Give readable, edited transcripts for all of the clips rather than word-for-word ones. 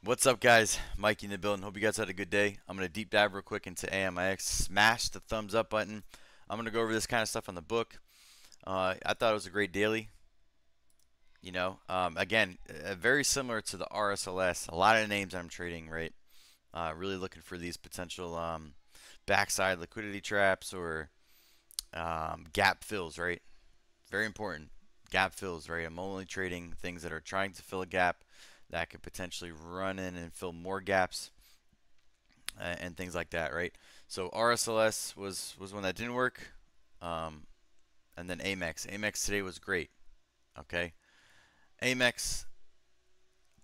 What's up, guys? Mikey in the building. Hope you guys had a good day. I'm going to deep dive real quick into AMIX. Smash the thumbs up button. I'm going to go over this kind of stuff on the book. I thought it was a great daily. Again, very similar to the RSLS. A lot of names I'm trading, right? Really looking for these potential backside liquidity traps or gap fills, right? Very important. Gap fills, right? I'm only trading things that are trying to fill a gap that could potentially run in and fill more gaps and things like that, right? So RSLS was one that didn't work, um, and then AMEX. AMEX today was great. Okay, AMEX.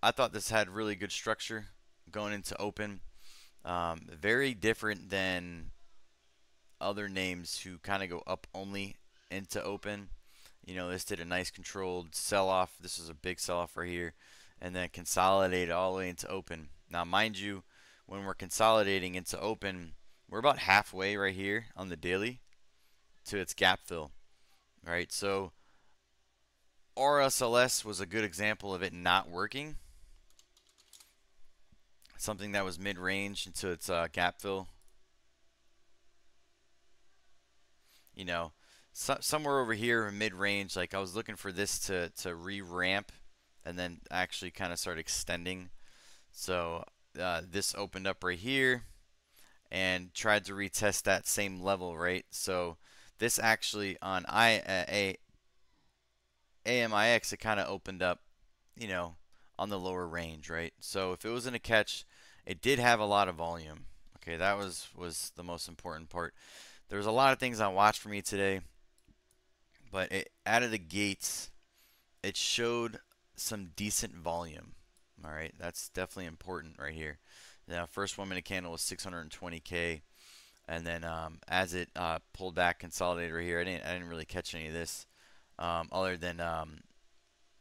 I thought this had really good structure going into open. Very different than other names who kind of go up only into open. This did a nice controlled sell off. This was a big sell off right here, and then consolidated all the way into open. Now, mind you, when we're consolidating into open, we're about halfway right here on the daily to its gap fill, right? So RSLS was a good example of it not working. Something that was mid-range into its gap fill. Somewhere over here mid-range, like I was looking for this to re-ramp and then actually kind of start extending. So this opened up right here and tried to retest that same level, right? So this actually on AMIX, it kind of opened up, on the lower range, right? So if it was in a catch, it did have a lot of volume. Okay, that was the most important part. There was a lot of things on watch for me today, but out of the gates, it showed some decent volume. All right, that's definitely important right here. Now, first 1 minute candle was 620K, and then as it pulled back, consolidated right here, I didn't really catch any of this, other than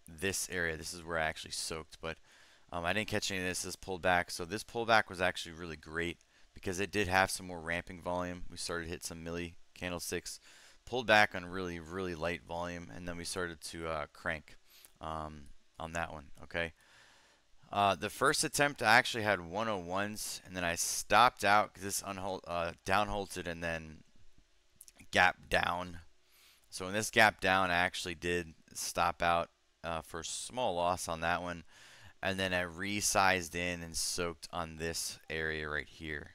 this area. This is where I actually soaked, but I didn't catch any of this. This pulled back, so this pullback was actually really great because it did have some more ramping volume. We started to hit some milli candlesticks, pulled back on really light volume, and then we started to crank on that one. Okay. The first attempt I actually had 101s, and then I stopped out because this downholted and then gap down. So in this gap down, I actually did stop out for a small loss on that one, and then I resized in and soaked on this area right here.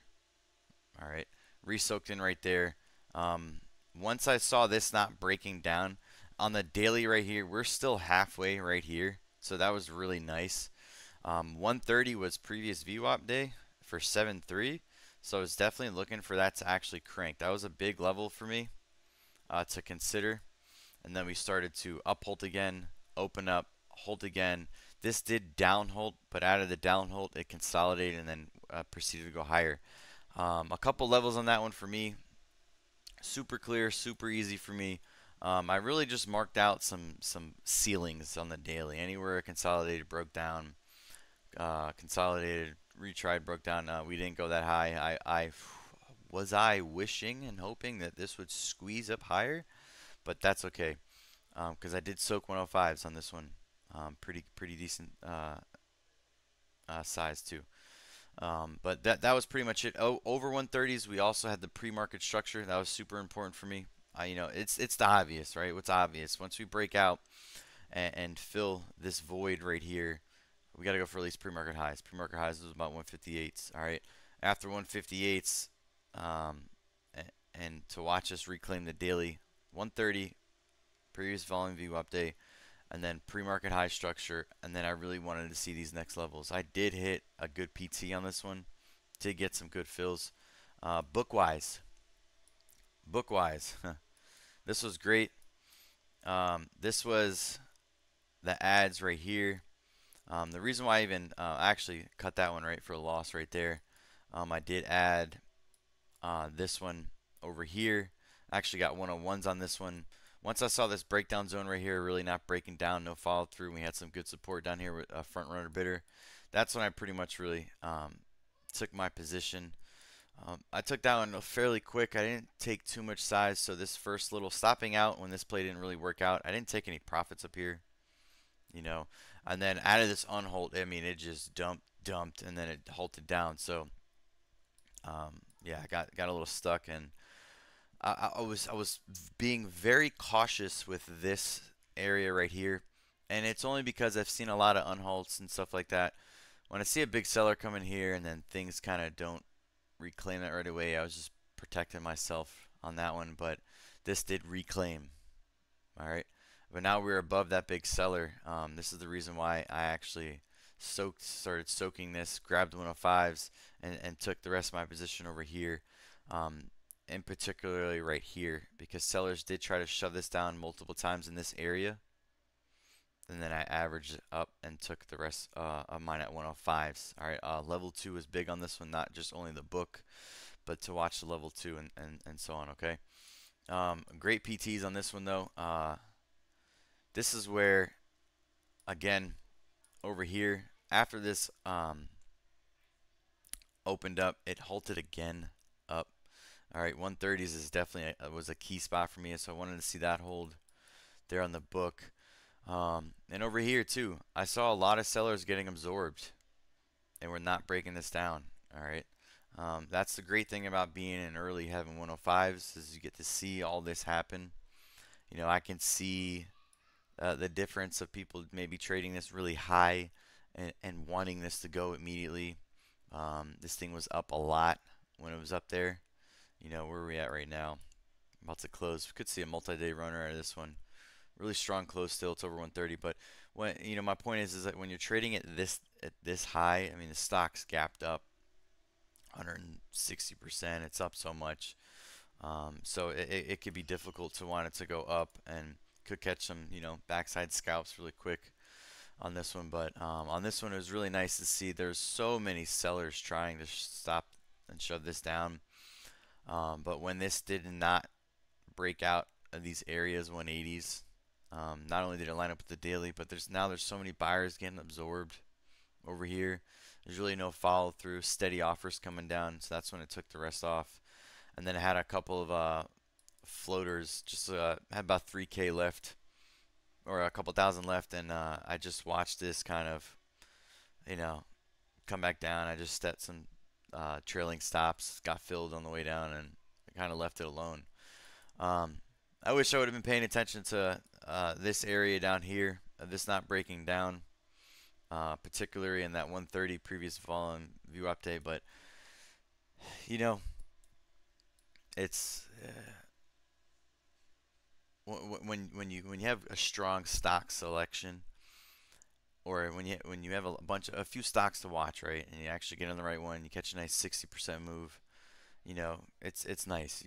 All right, re-soaked in right there. Once I saw this not breaking down on the daily right here, we're still halfway right here, so that was really nice. 130 was previous VWAP day for 7.3, so I was definitely looking for that to actually crank. That was a big level for me to consider. And then we started to uphold again, open up, hold again. This did downhold, but out of the downhold, it consolidated and then proceeded to go higher. A couple levels on that one for me. Super clear, super easy for me. I really just marked out some ceilings on the daily. Anywhere consolidated broke down, consolidated retried broke down. We didn't go that high. I wishing and hoping that this would squeeze up higher, but that's okay because I did soak 105s on this one. Pretty decent size too. But that was pretty much it. Oh, over 130s, we also had the pre-market structure. That was super important for me. It's the obvious, right? What's obvious? Once we break out and fill this void right here, we got to go for at least pre-market highs. Pre-market highs was about 158s. All right. After 158s, and to watch us reclaim the daily 130 previous volume view update, and then pre-market high structure, and then I really wanted to see these next levels. I did hit a good PT on this one, did get some good fills. Bookwise, this was great. This was the ads right here. The reason why I even actually cut that one right for a loss right there. I did add this one over here. I actually got 101s on this one. Once I saw this breakdown zone right here, really not breaking down, no follow through, we had some good support down here with a front runner bidder. That's when I pretty much really took my position. I took that one fairly quick. I didn't take too much size, so this first little stopping out when this play didn't really work out, I didn't take any profits up here. you know. And then out of this unhold, I mean, it just dumped, and then it halted down. So yeah, I got a little stuck, and I was being very cautious with this area right here, and it's only because I've seen a lot of unhalts and stuff like that. When I see a big seller come in here and then things kind of don't reclaim it right away, I was just protecting myself on that one. But this did reclaim. All right, but now we're above that big seller. This is the reason why I actually started soaking this, grabbed 105s, and took the rest of my position over here, and particularly right here, because sellers did try to shove this down multiple times in this area, and then I averaged it up and took the rest of mine at 105s. All right, level 2 is big on this one, not just only the book, but to watch the level 2 and so on, okay? Great PTs on this one, though. This is where, again, over here, after this opened up, it halted again up. All right, 130s is definitely was a key spot for me, so I wanted to see that hold there on the book. And over here too, I saw a lot of sellers getting absorbed, and we're not breaking this down. All right, that's the great thing about being in early having 105s is you get to see all this happen. You know, I can see the difference of people maybe trading this really high and wanting this to go immediately. This thing was up a lot when it was up there. You know, where are we at right now? About to close. We could see a multi-day runner out of this one. Really strong close still. It's over 130. But when my point is that when you're trading at this high, I mean the stock's gapped up 160%. It's up so much. So it could be difficult to want it to go up, and could catch some backside scalps really quick on this one. But on this one, it was really nice to see there's so many sellers trying to stop and shove this down. But when this did not break out of these areas 180s, not only did it line up with the daily, but there's so many buyers getting absorbed over here. There's really no follow through, steady offers coming down, so that's when it took the rest off. And then I had a couple of floaters, just had about 3K left, or a couple thousand left, and I just watched this kind of, you know, come back down. I just set some trailing stops, got filled on the way down, and I kind of left it alone. Um, I wish I would have been paying attention to this area down here, this not breaking down, particularly in that 130 previous volume view update. But you know, it's when you have a strong stock selection, or when you have a few stocks to watch, right, and you actually get on the right one, you catch a nice 60% move. It's nice.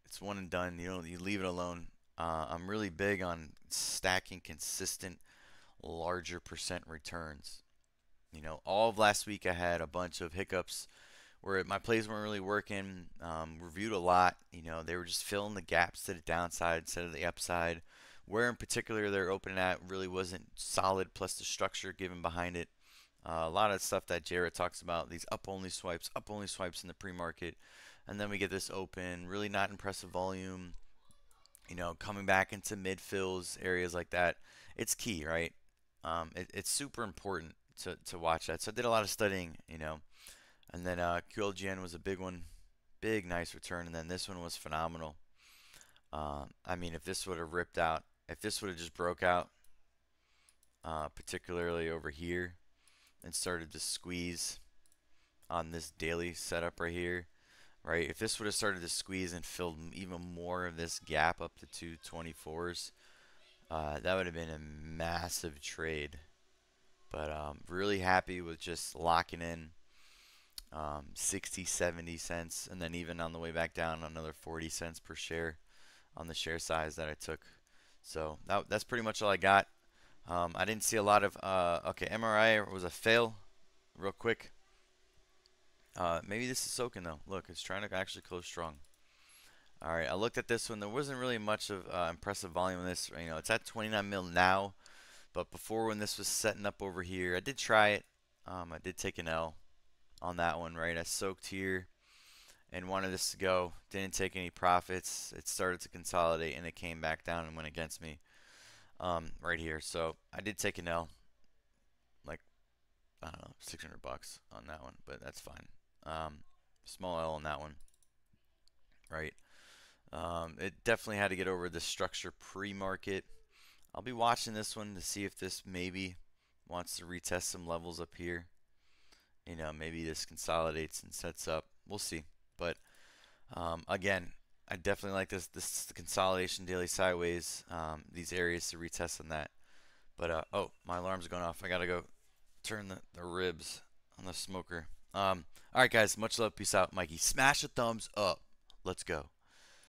It's one and done. You leave it alone. I'm really big on stacking consistent larger percent returns. All of last week I had a bunch of hiccups where my plays weren't really working. Reviewed a lot. They were just filling the gaps to the downside instead of the upside. Where in particular they're opening at really wasn't solid, plus the structure given behind it. A lot of stuff that Jared talks about, these up only swipes in the pre-market, and then we get this open, really not impressive volume. Coming back into mid fills, areas like that, it's key, right? It's super important to watch that. So I did a lot of studying, and then QLGN was a big one, big nice return, and then this one was phenomenal. I mean, if this would have ripped out, if this would have just broke out, particularly over here, and started to squeeze on this daily setup right here, right? If this would have started to squeeze and filled even more of this gap up to 224s, that would have been a massive trade. But really happy with just locking in 60, 70 cents, and then even on the way back down, another 40 cents per share on the share size that I took. So that's pretty much all I got. I didn't see a lot of, okay, MRI was a fail, real quick. Maybe this is soaking though. Look, it's trying to actually close strong. All right, I looked at this one. There wasn't really much of impressive volume in this. It's at 29 mil now, but before, when this was setting up over here, I did try it. I did take an L on that one, right? I soaked here and wanted this to go. Didn't take any profits. It started to consolidate and it came back down and went against me. right here. So I did take an L, like I don't know, 600 bucks on that one, but that's fine. Small L on that one, right? It definitely had to get over the structure pre-market. I'll be watching this one to see if this maybe wants to retest some levels up here. You know, maybe this consolidates and sets up. We'll see. But again, I definitely like this consolidation daily sideways. These areas to retest on that. But oh, my alarm's going off. I gotta go turn the ribs on the smoker. All right, guys. Much love. Peace out, Mikey. Smash a thumbs up. Let's go.